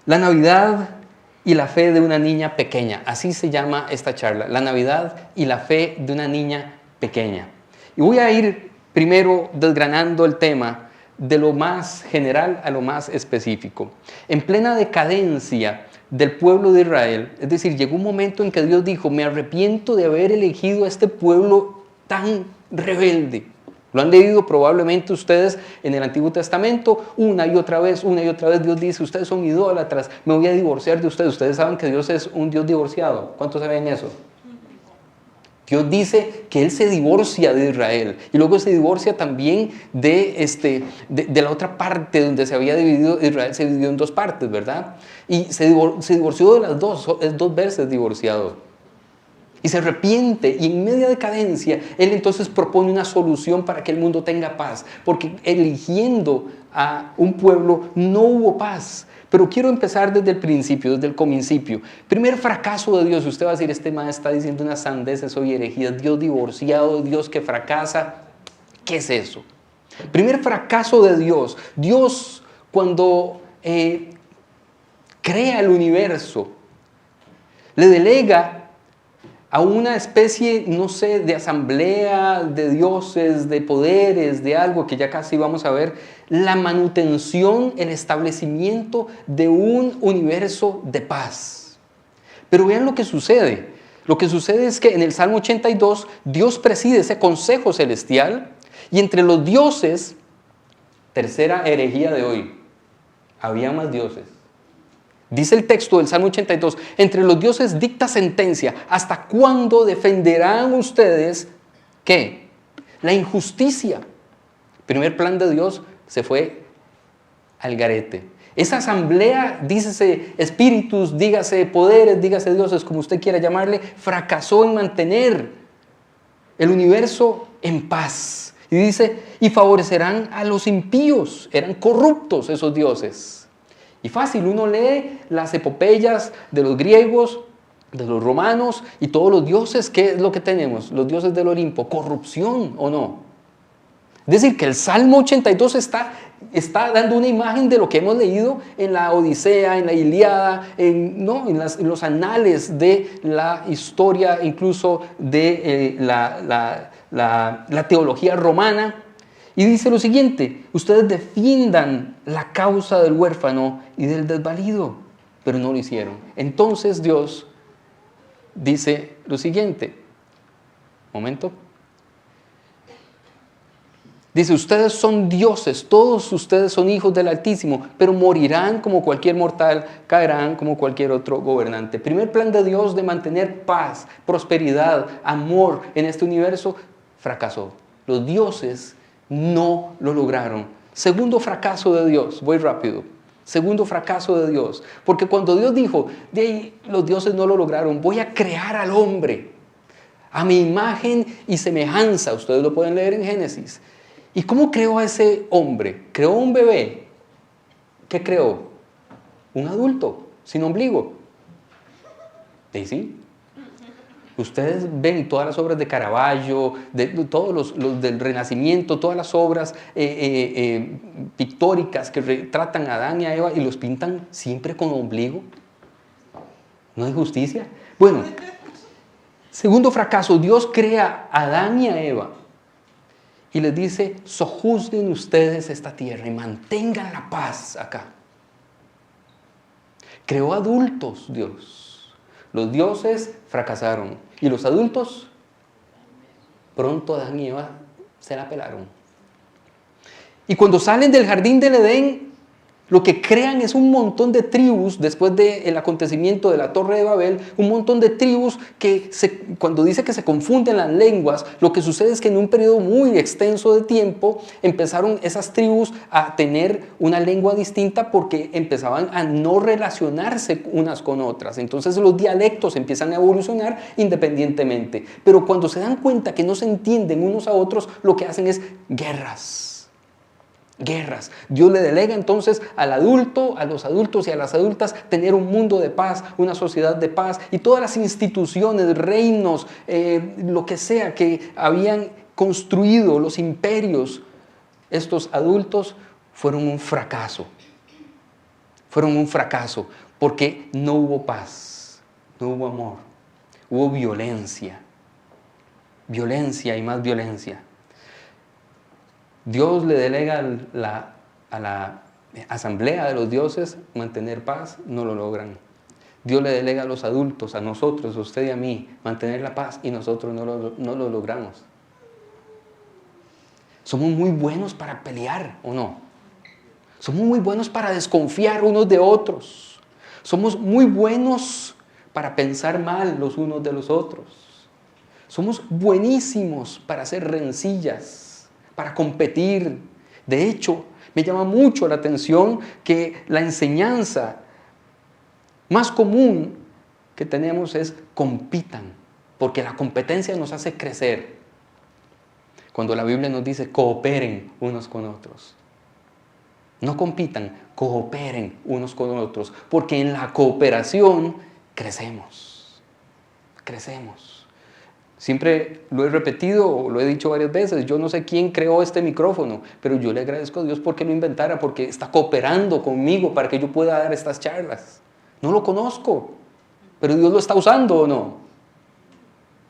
La Navidad y la fe de una niña pequeña. Así se llama esta charla. La Navidad y la fe de una niña pequeña. Y voy a ir primero desgranando el tema de lo más general a lo más específico. En plena decadencia del pueblo de Israel, es decir, llegó un momento en que Dios dijo: me arrepiento de haber elegido a este pueblo tan rebelde. Lo han leído probablemente ustedes en el Antiguo Testamento, una y otra vez Dios dice: ustedes son idólatras, me voy a divorciar de ustedes. Ustedes saben que Dios es un Dios divorciado. ¿Cuántos saben eso? Dios dice que Él se divorcia de Israel y luego se divorcia también de la otra parte donde se había dividido. Israel se dividió en dos partes, ¿verdad? Y se divorció de las dos, es dos veces divorciado. Y se arrepiente, y en media decadencia Él entonces propone una solución para que el mundo tenga paz, porque eligiendo a un pueblo no hubo paz. Pero quiero empezar desde el principio, desde el comienzo. Primer fracaso de Dios. Usted va a decir: este man está diciendo unas sandeces, hoy herejías, Dios divorciado, Dios que fracasa. ¿Qué es eso? Primer fracaso de Dios. Dios, cuando crea el universo, le delega a una especie, no sé, de asamblea de dioses, de poderes, de algo que ya casi vamos a ver, la manutención, el establecimiento de un universo de paz. Pero vean lo que sucede. Lo que sucede es que en el Salmo 82 Dios preside ese consejo celestial, y entre los dioses, tercera herejía de hoy, había más dioses. Dice el texto del Salmo 82, entre los dioses dicta sentencia: ¿hasta cuándo defenderán ustedes qué? La injusticia. Primer plan de Dios se fue al garete. Esa asamblea, dígase espíritus, dígase poderes, dígase dioses, como usted quiera llamarle, fracasó en mantener el universo en paz. Y dice: y favorecerán a los impíos. Eran corruptos esos dioses. Y fácil, uno lee las epopeyas de los griegos, de los romanos y todos los dioses. ¿Qué es lo que tenemos? Los dioses del Olimpo. ¿Corrupción o no? Es decir, que el Salmo 82 está dando una imagen de lo que hemos leído en la Odisea, en la Ilíada, en los anales de la historia, incluso de la teología romana. Y dice lo siguiente: ustedes defiendan la causa del huérfano y del desvalido, pero no lo hicieron. Entonces Dios dice lo siguiente, momento. Dice: ustedes son dioses, todos ustedes son hijos del Altísimo, pero morirán como cualquier mortal, caerán como cualquier otro gobernante. Primer plan de Dios de mantener paz, prosperidad, amor en este universo, fracasó. Los dioses no lo lograron. Segundo fracaso de Dios, voy rápido. Segundo fracaso de Dios, porque cuando Dios dijo: de ahí los dioses no lo lograron, voy a crear al hombre a mi imagen y semejanza. Ustedes lo pueden leer en Génesis. ¿Y cómo creó a ese hombre? Creó un bebé. ¿Qué creó? Un adulto, sin ombligo. ¿Y sí? Ustedes ven todas las obras de Caravaggio, todos los del Renacimiento, todas las obras pictóricas que retratan a Adán y a Eva y los pintan siempre con ombligo. ¿No hay justicia? Bueno, segundo fracaso, Dios crea a Adán y a Eva y les dice: sojuzguen ustedes esta tierra y mantengan la paz acá. Creó adultos Dios. Los dioses fracasaron. Y los adultos, pronto Adán y Eva se la pelaron. Y cuando salen del jardín del Edén, lo que crean es un montón de tribus, después del acontecimiento de la Torre de Babel, un montón de tribus que cuando dice que se confunden las lenguas, lo que sucede es que en un periodo muy extenso de tiempo empezaron esas tribus a tener una lengua distinta porque empezaban a no relacionarse unas con otras. Entonces los dialectos empiezan a evolucionar independientemente. Pero cuando se dan cuenta que no se entienden unos a otros, lo que hacen es guerras. Dios le delega entonces al adulto, a los adultos y a las adultas tener un mundo de paz, una sociedad de paz, y todas las instituciones, reinos, lo que sea que habían construido los imperios, estos adultos fueron un fracaso. fueron un fracaso porque no hubo paz, no hubo amor, hubo violencia, violencia y más violencia. Dios le delega a la asamblea de los dioses mantener paz, no lo logran. Dios le delega a los adultos, a nosotros, a usted y a mí, mantener la paz y nosotros no lo logramos. Somos muy buenos para pelear, ¿o no? Somos muy buenos para desconfiar unos de otros. Somos muy buenos para pensar mal los unos de los otros. Somos buenísimos para hacer rencillas, para competir. De hecho, me llama mucho la atención que la enseñanza más común que tenemos es compitan, porque la competencia nos hace crecer. Cuando la Biblia nos dice cooperen unos con otros. No compitan, cooperen unos con otros, porque en la cooperación crecemos. Crecemos. Siempre lo he repetido, o lo he dicho varias veces, yo no sé quién creó este micrófono, pero yo le agradezco a Dios porque lo inventara, porque está cooperando conmigo para que yo pueda dar estas charlas. No lo conozco, pero Dios lo está usando, ¿o no?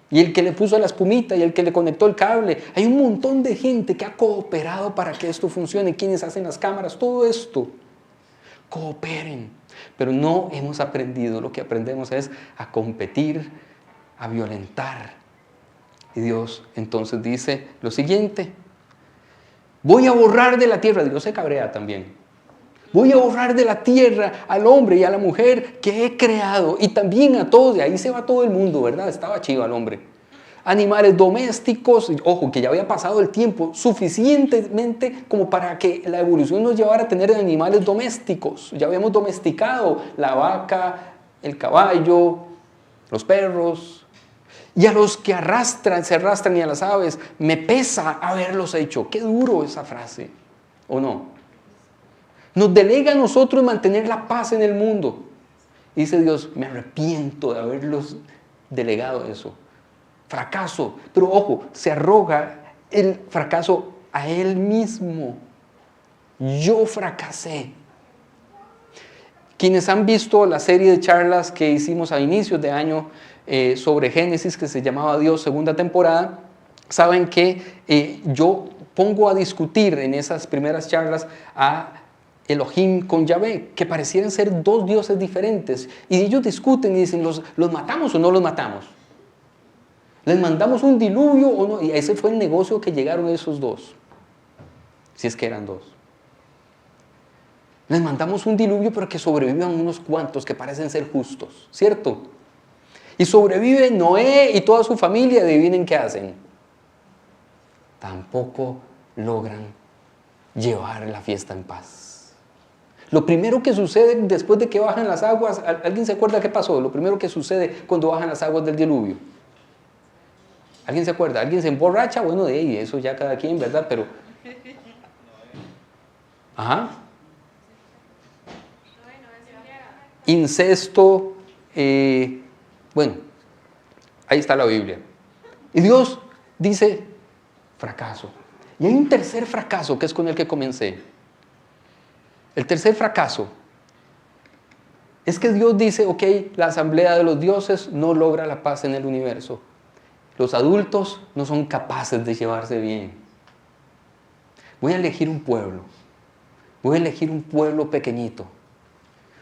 Y el que le puso la espumita y el que le conectó el cable. Hay un montón de gente que ha cooperado para que esto funcione. Quienes hacen las cámaras, todo esto. Cooperen. Pero no hemos aprendido. Lo que aprendemos es a competir, a violentar. Y Dios entonces dice lo siguiente. Voy a borrar de la tierra. Dios se cabrea también. Voy a borrar de la tierra al hombre y a la mujer que he creado y también a todos, de ahí se va todo el mundo, ¿verdad? Estaba chido el hombre. Animales domésticos, ojo, que ya había pasado el tiempo suficientemente como para que la evolución nos llevara a tener animales domésticos. Ya habíamos domesticado la vaca, el caballo, los perros. Y a los que se arrastran y a las aves, me pesa haberlos hecho. Qué duro esa frase, ¿o no? Nos delega a nosotros mantener la paz en el mundo. Y dice Dios, me arrepiento de haberlos delegado eso. Fracaso. Pero ojo, se arroga el fracaso a Él mismo. Yo fracasé. Quienes han visto la serie de charlas que hicimos a inicios de año sobre Génesis, que se llamaba Dios, segunda temporada, saben que yo pongo a discutir en esas primeras charlas a Elohim con Yahvé, que parecieran ser dos dioses diferentes. Y ellos discuten y dicen, ¿los matamos o no los matamos? ¿Les mandamos un diluvio o no? Y ese fue el negocio que llegaron esos dos. Si es que eran dos. Les mandamos un diluvio, pero que sobrevivan unos cuantos que parecen ser justos, ¿cierto? Y sobrevive Noé y toda su familia, adivinen qué hacen. Tampoco logran llevar la fiesta en paz. Lo primero que sucede después de que bajan las aguas, ¿alguien se acuerda qué pasó? Lo primero que sucede cuando bajan las aguas del diluvio. ¿Alguien se acuerda? ¿Alguien se emborracha? Bueno, de ahí, eso ya cada quien, ¿verdad? Pero... Ajá. Incesto, bueno, ahí está la Biblia. Y Dios dice, fracaso. Y hay un tercer fracaso que es con el que comencé. El tercer fracaso es que Dios dice, ok, la asamblea de los dioses no logra la paz en el universo. Los adultos no son capaces de llevarse bien. Voy a elegir un pueblo. Voy a elegir un pueblo pequeñito.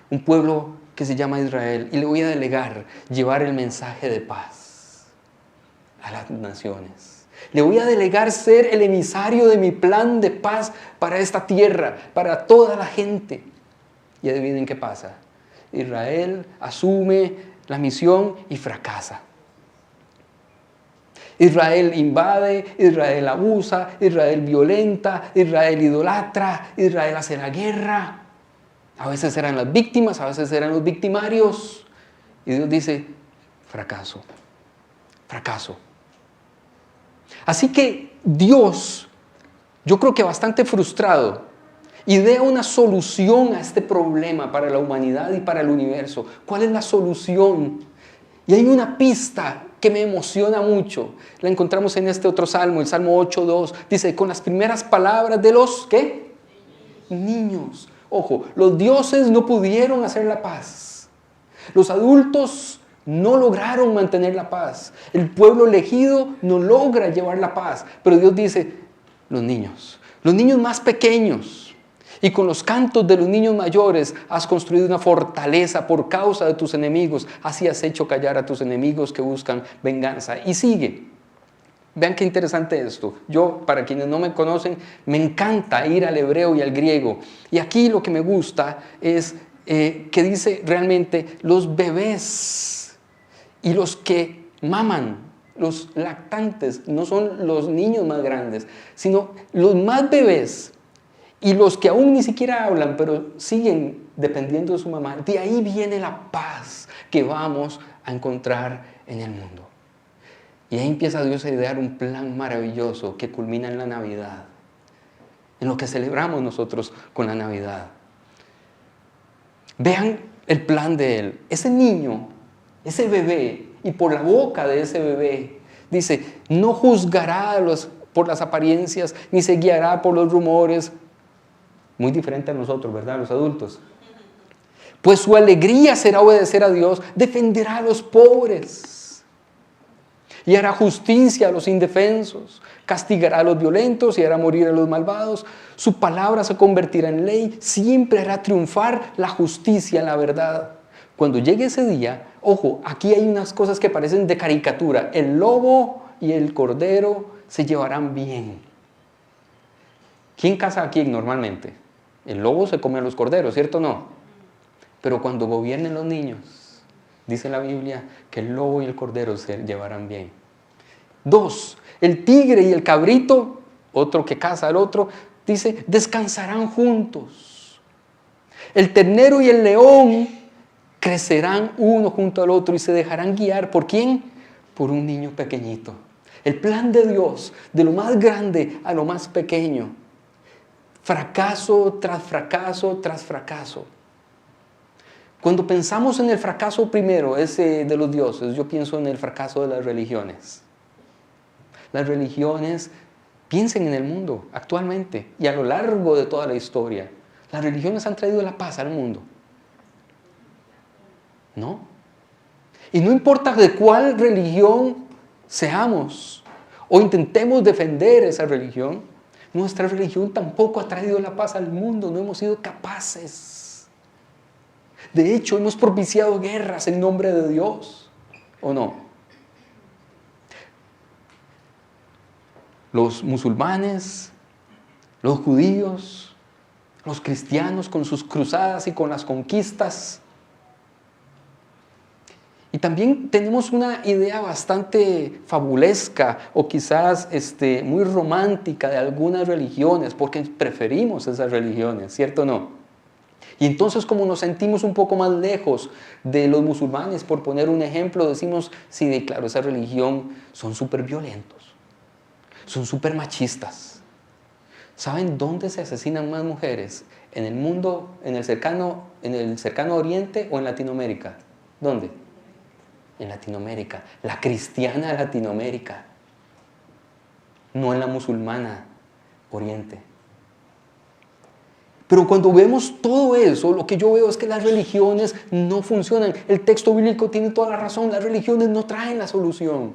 Un pueblo que se llama Israel. Y le voy a delegar llevar el mensaje de paz a las naciones. Le voy a delegar ser el emisario de mi plan de paz para esta tierra, para toda la gente. Y adivinen qué pasa. Israel asume la misión y fracasa. Israel invade, Israel abusa, Israel violenta, Israel idolatra, Israel hace la guerra. A veces eran las víctimas, a veces eran los victimarios. Y Dios dice, fracaso, fracaso. Así que Dios, yo creo que bastante frustrado, idea una solución a este problema para la humanidad y para el universo. ¿Cuál es la solución? Y hay una pista que me emociona mucho. La encontramos en este otro salmo, el Salmo 8:2. Dice, con las primeras palabras de los, ¿qué? Niños. Ojo, los dioses no pudieron hacer la paz. Los adultos no lograron mantener la paz. El pueblo elegido no logra llevar la paz. Pero Dios dice, los niños más pequeños. Y con los cantos de los niños mayores has construido una fortaleza por causa de tus enemigos. Así has hecho callar a tus enemigos que buscan venganza. Y sigue. Vean qué interesante esto. Yo, para quienes no me conocen, me encanta ir al hebreo y al griego. Y aquí lo que me gusta es que dice realmente los bebés y los que maman, los lactantes, no son los niños más grandes, sino los más bebés. Y los que aún ni siquiera hablan, pero siguen dependiendo de su mamá, de ahí viene la paz que vamos a encontrar en el mundo. Y ahí empieza Dios a idear un plan maravilloso que culmina en la Navidad, en lo que celebramos nosotros con la Navidad. Vean el plan de Él. Ese niño, ese bebé, y por la boca de ese bebé, dice, no juzgará por las apariencias, ni se guiará por los rumores. Muy diferente a nosotros, ¿verdad? Los adultos. Pues su alegría será obedecer a Dios, defenderá a los pobres y hará justicia a los indefensos, castigará a los violentos y hará morir a los malvados. Su palabra se convertirá en ley, siempre hará triunfar la justicia en la verdad. Cuando llegue ese día, ojo, aquí hay unas cosas que parecen de caricatura. El lobo y el cordero se llevarán bien. ¿Quién caza a quién normalmente? El lobo se come a los corderos, ¿cierto o no? Pero cuando gobiernen los niños, dice la Biblia que el lobo y el cordero se llevarán bien. 2, el tigre y el cabrito, otro que caza al otro, dice, descansarán juntos. El ternero y el león crecerán uno junto al otro y se dejarán guiar. ¿Por quién? Por un niño pequeñito. El plan de Dios, de lo más grande a lo más pequeño. Fracaso tras fracaso tras fracaso. Cuando pensamos en el fracaso primero, ese de los dioses, yo pienso en el fracaso de las religiones. Las religiones, piensen en el mundo actualmente y a lo largo de toda la historia. Las religiones han traído la paz al mundo. ¿No? Y no importa de cuál religión seamos o intentemos defender esa religión, nuestra religión tampoco ha traído la paz al mundo, no hemos sido capaces. De hecho, hemos propiciado guerras en nombre de Dios, ¿o no? Los musulmanes, los judíos, los cristianos con sus cruzadas y con las conquistas. Y también tenemos una idea bastante fabulesca o quizás muy romántica de algunas religiones, porque preferimos esas religiones, ¿cierto o no? Y entonces, como nos sentimos un poco más lejos de los musulmanes, por poner un ejemplo, decimos, sí, claro, esa religión son súper violentos, son súper machistas. ¿Saben dónde se asesinan más mujeres? ¿En el mundo, en el cercano Oriente o en Latinoamérica? ¿Dónde? En Latinoamérica, la cristiana de Latinoamérica, no en la musulmana Oriente. Pero cuando vemos todo eso, lo que yo veo es que las religiones no funcionan. El texto bíblico tiene toda la razón, las religiones no traen la solución.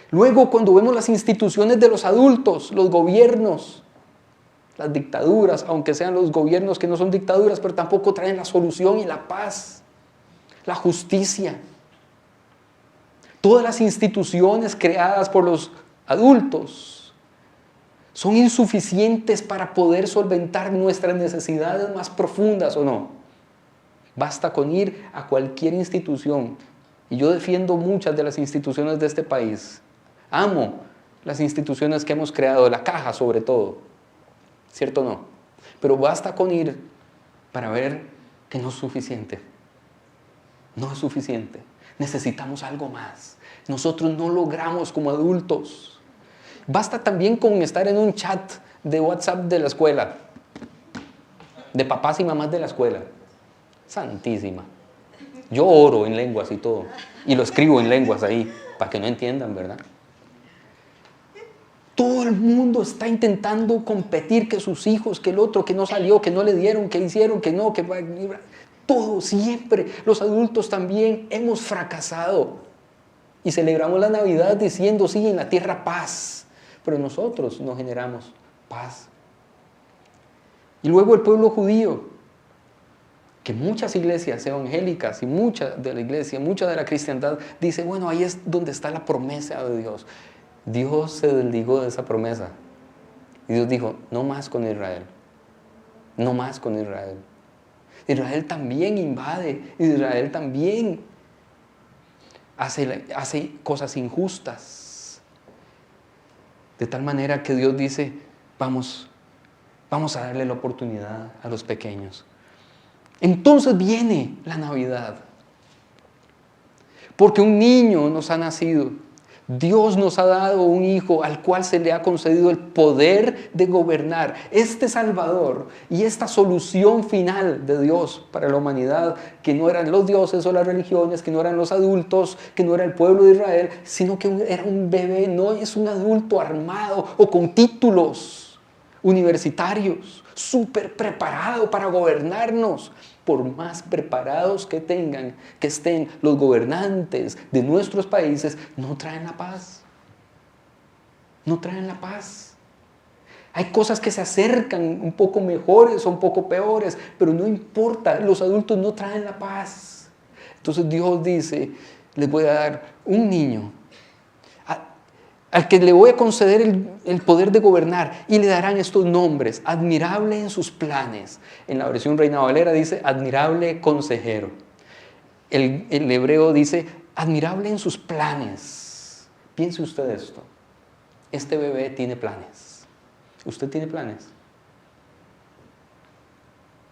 Luego, cuando vemos las instituciones de los adultos, los gobiernos, las dictaduras, aunque sean los gobiernos que no son dictaduras, pero tampoco traen la solución y la paz. La justicia. Todas las instituciones creadas por los adultos son insuficientes para poder solventar nuestras necesidades más profundas, ¿o no? Basta con ir a cualquier institución. Y yo defiendo muchas de las instituciones de este país. Amo las instituciones que hemos creado, la caja sobre todo. ¿Cierto o no? Pero basta con ir para ver que no es suficiente. No es suficiente. Necesitamos algo más. Nosotros no logramos como adultos. Basta también con estar en un chat de WhatsApp de la escuela, de papás y mamás de la escuela. Santísima. Yo oro en lenguas y todo. Y lo escribo en lenguas ahí, para que no entiendan, ¿verdad? Todo el mundo está intentando competir, que sus hijos, que el otro, que no salió, que no le dieron, que hicieron, que no, que... Todo, siempre. Los adultos también hemos fracasado. Y celebramos la Navidad diciendo, sí, en la tierra paz. Pero nosotros no generamos paz. Y luego el pueblo judío, que muchas iglesias evangélicas y mucha de la iglesia, mucha de la cristiandad, dice, bueno, ahí es donde está la promesa de Dios. Dios se desligó de esa promesa. Y Dios dijo, no más con Israel. No más con Israel. Israel también invade. Israel también hace cosas injustas. De tal manera que Dios dice, vamos a darle la oportunidad a los pequeños. Entonces viene la Navidad. Porque un niño nos ha nacido. Dios nos ha dado un hijo al cual se le ha concedido el poder de gobernar. Este Salvador y esta solución final de Dios para la humanidad, que no eran los dioses o las religiones, que no eran los adultos, que no era el pueblo de Israel, sino que era un bebé, no es un adulto armado o con títulos universitarios, súper preparado para gobernarnos. Por más preparados que estén los gobernantes de nuestros países, no traen la paz. No traen la paz. Hay cosas que se acercan un poco mejores o un poco peores, pero no importa, los adultos no traen la paz. Entonces Dios dice, les voy a dar un niño al que le voy a conceder el poder de gobernar, y le darán estos nombres: admirable en sus planes. En la versión Reina Valera dice admirable consejero. El hebreo dice admirable en sus planes. Piense usted esto. Este bebé tiene planes. ¿Usted tiene planes?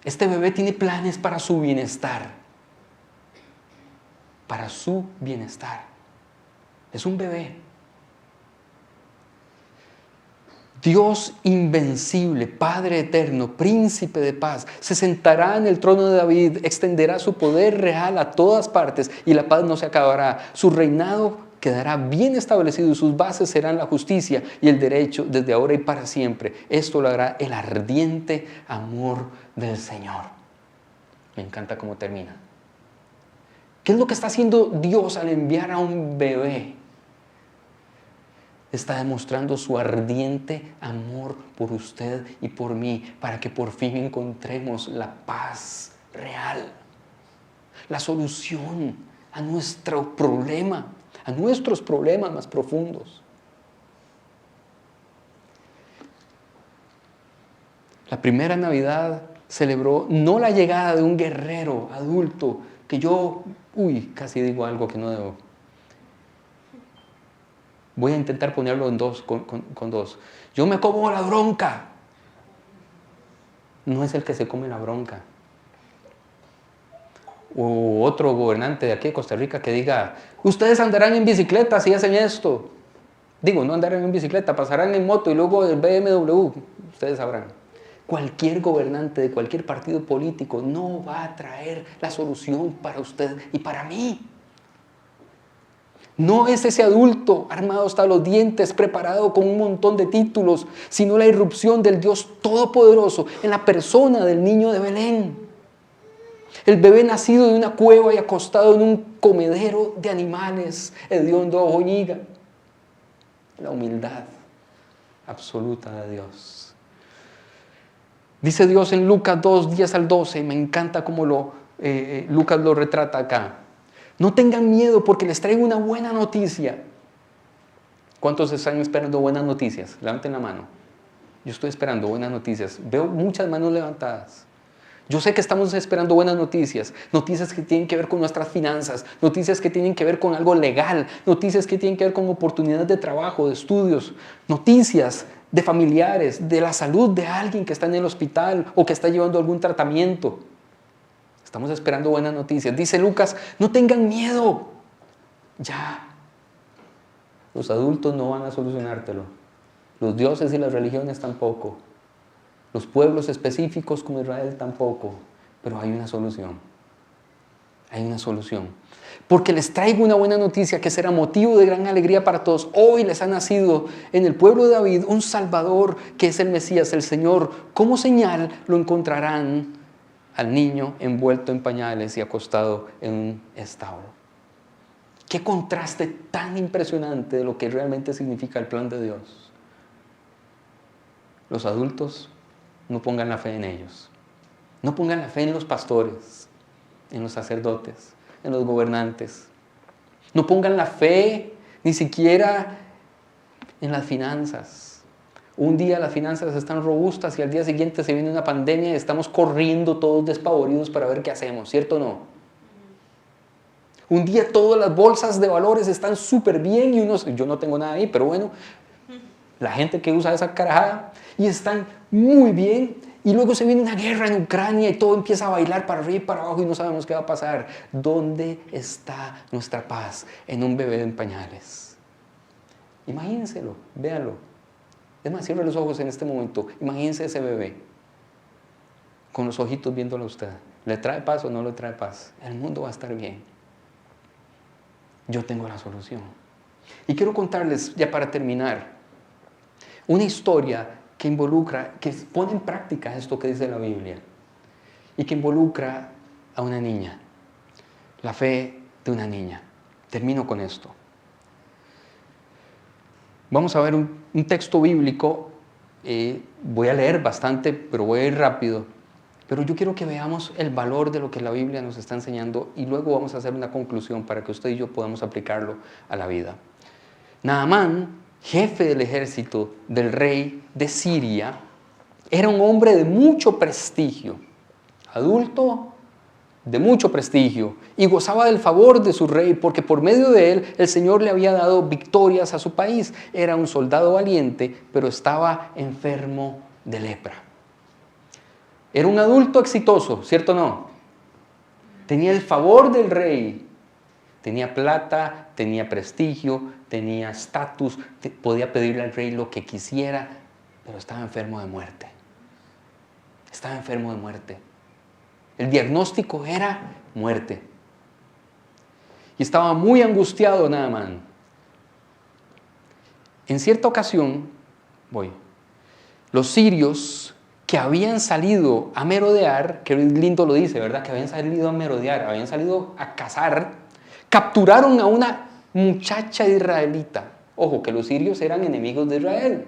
Este bebé tiene planes para su bienestar. Para su bienestar. Es un bebé. Dios invencible, Padre eterno, príncipe de paz, se sentará en el trono de David, extenderá su poder real a todas partes y la paz no se acabará. Su reinado quedará bien establecido y sus bases serán la justicia y el derecho desde ahora y para siempre. Esto lo hará el ardiente amor del Señor. Me encanta cómo termina. ¿Qué es lo que está haciendo Dios al enviar a un bebé? Está demostrando su ardiente amor por usted y por mí, para que por fin encontremos la paz real, la solución a nuestro problema, a nuestros problemas más profundos. La primera Navidad celebró no la llegada de un guerrero adulto, que yo, casi digo algo que no debo. Voy a intentar ponerlo en dos, con dos. Yo me como la bronca. No es el que se come la bronca. O otro gobernante de aquí de Costa Rica que diga, ustedes andarán en bicicleta si hacen esto. Digo, no andarán en bicicleta, pasarán en moto y luego el BMW. Ustedes sabrán. Cualquier gobernante de cualquier partido político no va a traer la solución para usted y para mí. No es ese adulto armado hasta los dientes, preparado con un montón de títulos, sino la irrupción del Dios Todopoderoso en la persona del niño de Belén. El bebé nacido de una cueva y acostado en un comedero de animales, hediondo oñiga. La humildad absoluta de Dios. Dice Dios en Lucas 2, 10 al 12, me encanta cómo Lucas lo retrata acá. No tengan miedo porque les traigo una buena noticia. ¿Cuántos están esperando buenas noticias? Levanten la mano. Yo estoy esperando buenas noticias. Veo muchas manos levantadas. Yo sé que estamos esperando buenas noticias. Noticias que tienen que ver con nuestras finanzas. Noticias que tienen que ver con algo legal. Noticias que tienen que ver con oportunidades de trabajo, de estudios. Noticias de familiares, de la salud de alguien que está en el hospital o que está llevando algún tratamiento. Estamos esperando buenas noticias. Dice Lucas, no tengan miedo. Ya. Los adultos no van a solucionártelo. Los dioses y las religiones tampoco. Los pueblos específicos como Israel tampoco. Pero hay una solución. Hay una solución. Porque les traigo una buena noticia que será motivo de gran alegría para todos. Hoy les ha nacido en el pueblo de David un Salvador que es el Mesías, el Señor. Como señal lo encontrarán al niño envuelto en pañales y acostado en un establo. Qué contraste tan impresionante de lo que realmente significa el plan de Dios. Los adultos, no pongan la fe en ellos. No pongan la fe en los pastores, en los sacerdotes, en los gobernantes. No pongan la fe ni siquiera en las finanzas. Un día las finanzas están robustas y al día siguiente se viene una pandemia y estamos corriendo todos despavoridos para ver qué hacemos, ¿cierto o no? Un día todas las bolsas de valores están súper bien y yo no tengo nada ahí, pero bueno, la gente que usa esa carajada y están muy bien. Y luego se viene una guerra en Ucrania y todo empieza a bailar para arriba y para abajo y no sabemos qué va a pasar. ¿Dónde está nuestra paz? En un bebé en pañales. Imagínenselo, véanlo. Es más, cierre los ojos en este momento. Imagínense ese bebé con los ojitos viéndolo a usted. ¿Le trae paz o no le trae paz? El mundo va a estar bien. Yo tengo la solución. Y quiero contarles, ya para terminar, una historia que involucra, que pone en práctica esto que dice la Biblia y que involucra a una niña, la fe de una niña. Termino con esto. Vamos a ver un texto bíblico, voy a leer bastante, pero voy a ir rápido, pero yo quiero que veamos el valor de lo que la Biblia nos está enseñando y luego vamos a hacer una conclusión para que usted y yo podamos aplicarlo a la vida. Naamán, jefe del ejército del rey de Siria, era un hombre de mucho prestigio, adulto de mucho prestigio, y gozaba del favor de su rey porque por medio de él el Señor le había dado victorias a su país. Era un soldado valiente, pero estaba enfermo de lepra. Era un adulto exitoso, ¿cierto o no? Tenía el favor del rey. Tenía plata, tenía prestigio, tenía estatus, podía pedirle al rey lo que quisiera, pero estaba enfermo de muerte. Estaba enfermo de muerte. El diagnóstico era muerte. Y estaba muy angustiado Naamán. En cierta ocasión, los sirios que habían salido a merodear, que lindo lo dice, ¿verdad? Que habían salido a merodear, habían salido a cazar, capturaron a una muchacha israelita. Ojo, que los sirios eran enemigos de Israel.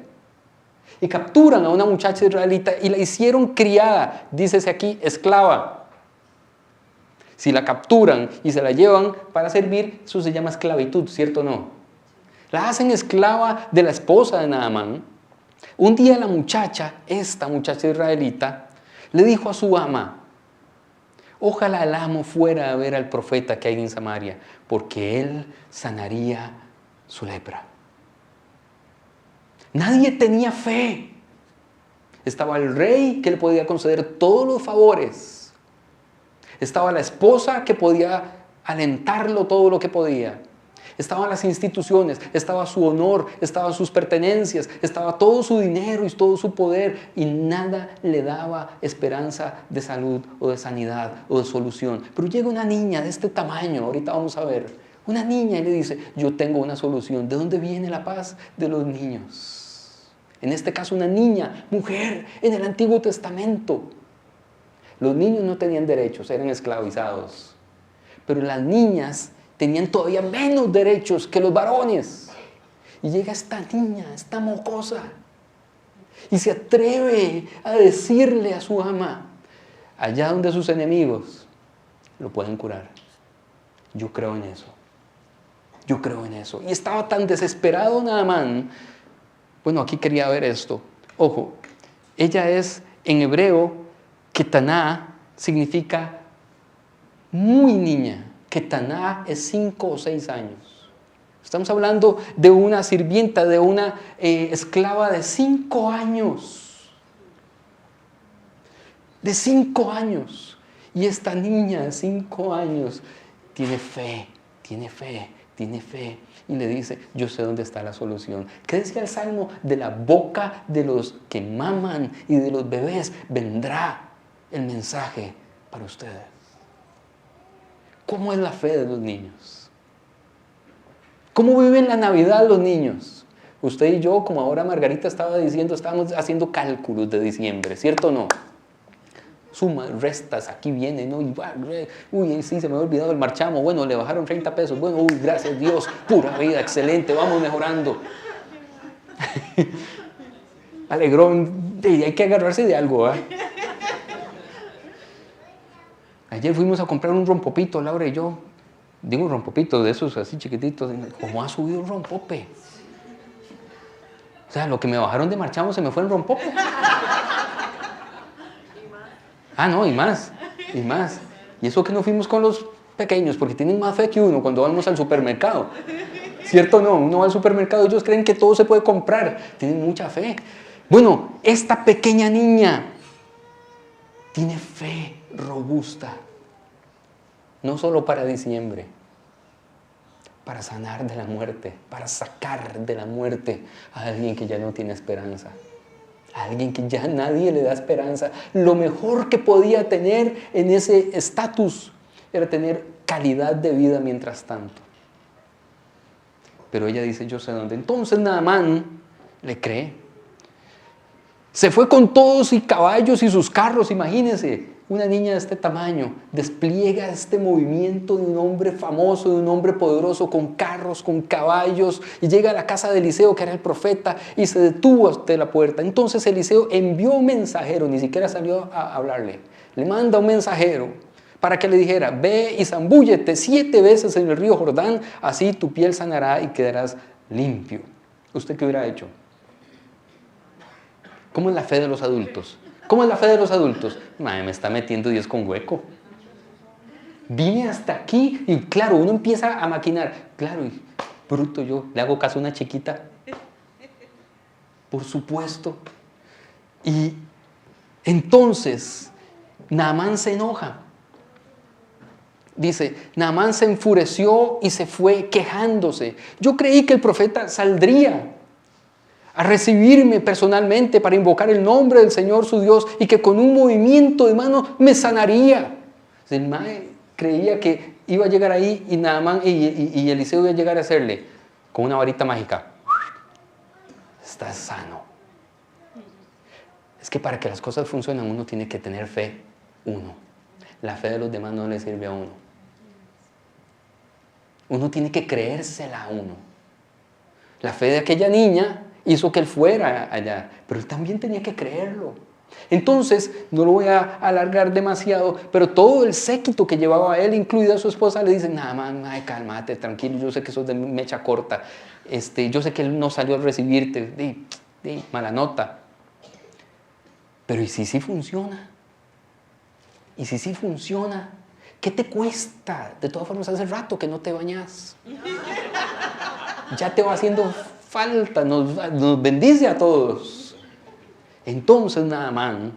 Y capturan a una muchacha israelita y la hicieron criada, dícese aquí, esclava. Si la capturan y se la llevan para servir, eso se llama esclavitud, ¿cierto o no? La hacen esclava de la esposa de Naamán. Un día la muchacha, esta muchacha israelita, le dijo a su ama: ojalá el amo fuera a ver al profeta que hay en Samaria, porque él sanaría su lepra. Nadie tenía fe. Estaba el rey que le podía conceder todos los favores. Estaba la esposa que podía alentarlo todo lo que podía. Estaban las instituciones, estaba su honor, estaban sus pertenencias, estaba todo su dinero y todo su poder, y nada le daba esperanza de salud o de sanidad o de solución. Pero llega una niña de este tamaño, ahorita vamos a ver, una niña y le dice: yo tengo una solución. ¿De dónde viene la paz? De los niños. En este caso una niña, mujer, en el Antiguo Testamento. Los niños no tenían derechos, eran esclavizados. Pero las niñas tenían todavía menos derechos que los varones. Y llega esta niña, esta mocosa, y se atreve a decirle a su ama, allá donde sus enemigos lo pueden curar. Yo creo en eso. Yo creo en eso. Y estaba tan desesperado Naamán. Bueno, aquí quería ver esto. Ojo, ella es en hebreo, Ketaná significa muy niña. Ketaná es 5 o 6 años. Estamos hablando de una sirvienta, de una esclava de 5 años. De 5 años. Y esta niña de 5 años tiene fe, tiene fe, tiene fe. Y le dice: yo sé dónde está la solución. ¿Qué decía el Salmo? De la boca de los que maman y de los bebés vendrá el mensaje para ustedes. ¿Cómo es la fe de los niños? ¿Cómo viven la Navidad los niños? Usted y yo, como ahora Margarita estaba diciendo, estábamos haciendo cálculos de diciembre, ¿cierto o no? Sumas, restas, aquí viene, ¿no? Y, uy, sí, se me había olvidado el marchamo. Bueno, le bajaron 30 pesos. Bueno, uy, gracias a Dios, pura vida, excelente, vamos mejorando. Alegrón, hay que agarrarse de algo, ¿eh? Ayer fuimos a comprar un rompopito, Laura y yo. Digo un rompopito de esos así chiquititos. ¿Cómo ha subido el rompope? O sea, lo que me bajaron de marchamo se me fue el rompope. Ah, no, y más. Y eso que no fuimos con los pequeños, porque tienen más fe que uno cuando vamos al supermercado. ¿Cierto o no? Uno va al supermercado, ellos creen que todo se puede comprar. Tienen mucha fe. Bueno, esta pequeña niña tiene fe robusta. No solo para diciembre, para sanar de la muerte, para sacar de la muerte a alguien que ya no tiene esperanza. A alguien que ya nadie le da esperanza. Lo mejor que podía tener en ese estatus era tener calidad de vida mientras tanto. Pero ella dice, yo sé dónde. Entonces Naamán le cree. Se fue con todos y caballos y sus carros, imagínense. Una niña de este tamaño despliega este movimiento de un hombre famoso, de un hombre poderoso, con carros, con caballos, y llega a la casa de Eliseo, que era el profeta, y se detuvo ante la puerta. Entonces Eliseo envió un mensajero, ni siquiera salió a hablarle, le manda un mensajero para que le dijera, ve y zambúllete 7 veces en el río Jordán, así tu piel sanará y quedarás limpio. ¿Usted qué hubiera hecho? ¿Cómo es la fe de los adultos? ¿Cómo es la fe de los adultos? Madre, me está metiendo Dios con hueco. Vine hasta aquí y claro, uno empieza a maquinar. Claro, y bruto yo, le hago caso a una chiquita. Por supuesto. Y entonces, Naamán se enoja. Dice, Naamán se enfureció y se fue quejándose. Yo creí que el profeta saldría a recibirme personalmente para invocar el nombre del Señor su Dios y que con un movimiento de manos me sanaría. El mae creía que iba a llegar ahí y Naamán y Eliseo iba a llegar a hacerle con una varita mágica. Estás sano. Es que para que las cosas funcionen uno tiene que tener fe uno. La fe de los demás no le sirve a uno. Uno tiene que creérsela a uno. La fe de aquella niña hizo que él fuera allá, pero él también tenía que creerlo. Entonces, no lo voy a alargar demasiado, pero todo el séquito que llevaba a él, incluida su esposa, le dicen, nada más, cálmate, tranquilo, yo sé que sos de mecha corta, yo sé que él no salió a recibirte, mala nota. Pero ¿y si sí funciona? ¿Y si sí funciona? ¿Qué te cuesta? De todas formas, hace rato que no te bañas. Ya te va haciendo falta, nos bendice a todos. Entonces Naamán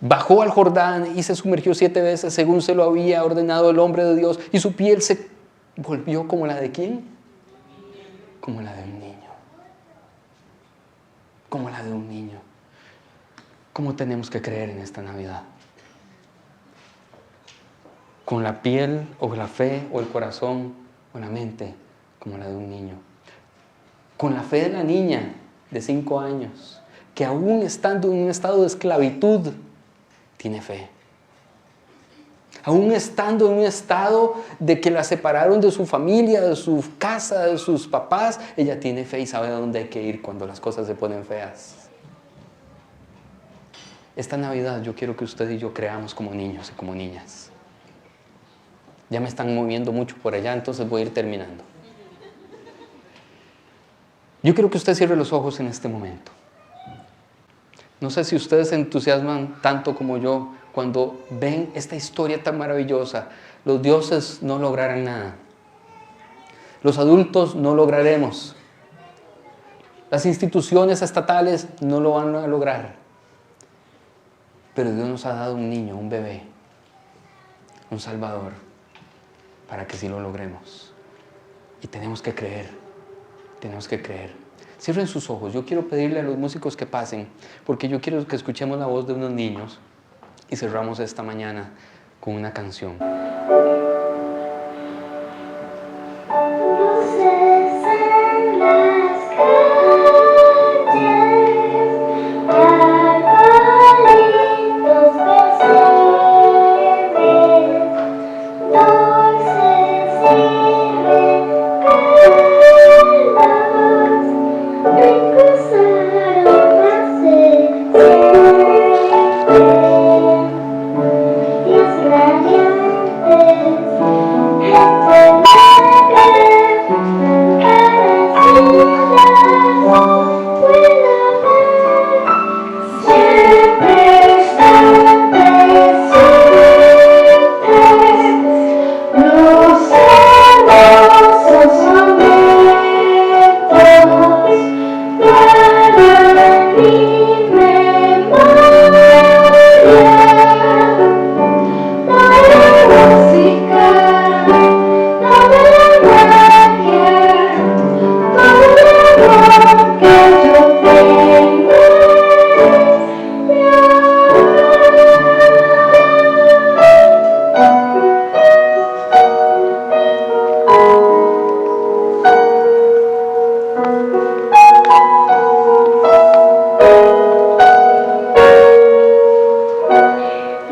bajó al Jordán y se sumergió 7 veces según se lo había ordenado el hombre de Dios, y su piel se volvió como la de ¿quién? Como la de un niño. Como la de un niño. ¿Cómo tenemos que creer en esta Navidad? Con la piel o la fe o el corazón o la mente como la de un niño. Con la fe de la niña de 5 años, que aún estando en un estado de esclavitud, tiene fe. Aún estando en un estado de que la separaron de su familia, de su casa, de sus papás, ella tiene fe y sabe a dónde hay que ir cuando las cosas se ponen feas. Esta Navidad yo quiero que usted y yo creamos como niños y como niñas. Ya me están moviendo mucho por allá, entonces voy a ir terminando. Yo quiero que usted cierre los ojos en este momento. No sé si ustedes se entusiasman tanto como yo cuando ven esta historia tan maravillosa. Los dioses no lograrán nada. Los adultos no lograremos. Las instituciones estatales no lo van a lograr. Pero Dios nos ha dado un niño, un bebé, un Salvador, para que sí lo logremos. Y tenemos que creer. Tenemos que creer. Cierren sus ojos. Yo quiero pedirle a los músicos que pasen, porque yo quiero que escuchemos la voz de unos niños y cerramos esta mañana con una canción.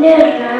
tierra